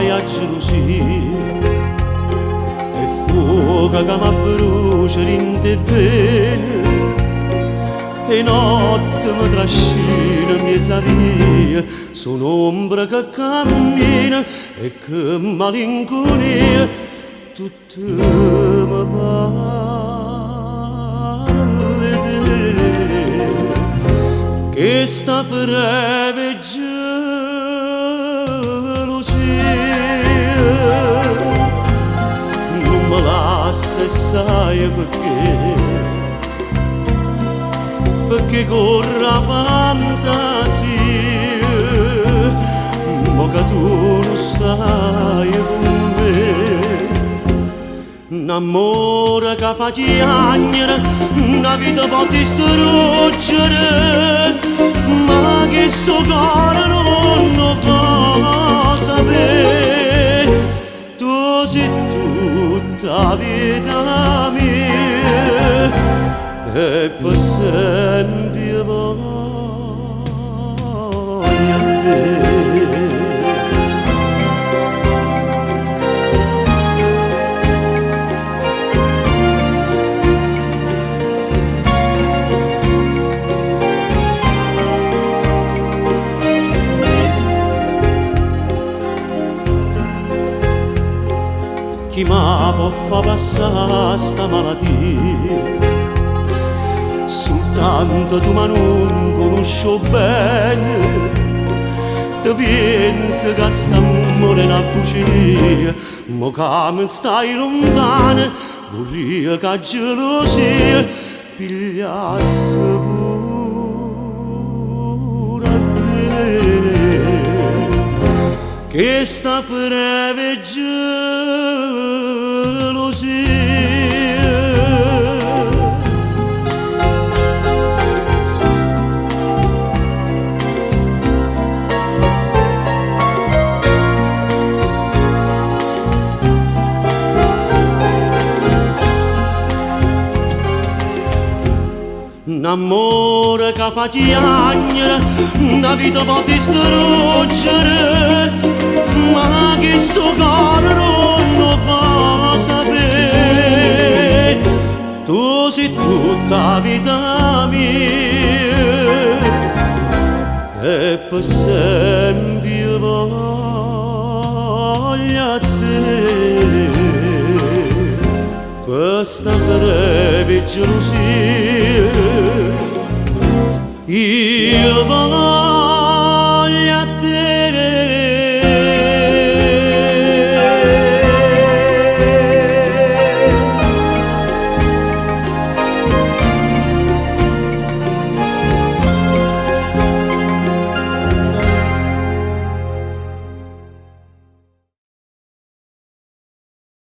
paia gelosia e fuoco che mi brucia l'inte vene e notte mi trascina in mezzo a via su un'ombra che cammina e che malinconia tutto mi parla di te che sta breve gelosia non mi lascia sai perché corre la fantasia ma che tu non stai con me un amore che fa piangere una vita può distruggere ma che sto cuore non lo fa sapere tu sei tutta vita mia e per sempre voglio a te. Chi mi può far passare sta malattia soltanto tu ma non conosco bene ti pensi che st'amore è una bugia ma che mi stai lontano vorrei che gelosia pigliasse pure a te che sta breve gelosia un amore che fa piangere una vita può distruggere ma che sto cuore non lo fa sapere tu sei tutta vita mia e per sempre voglio a te questa breve gelosia io voglio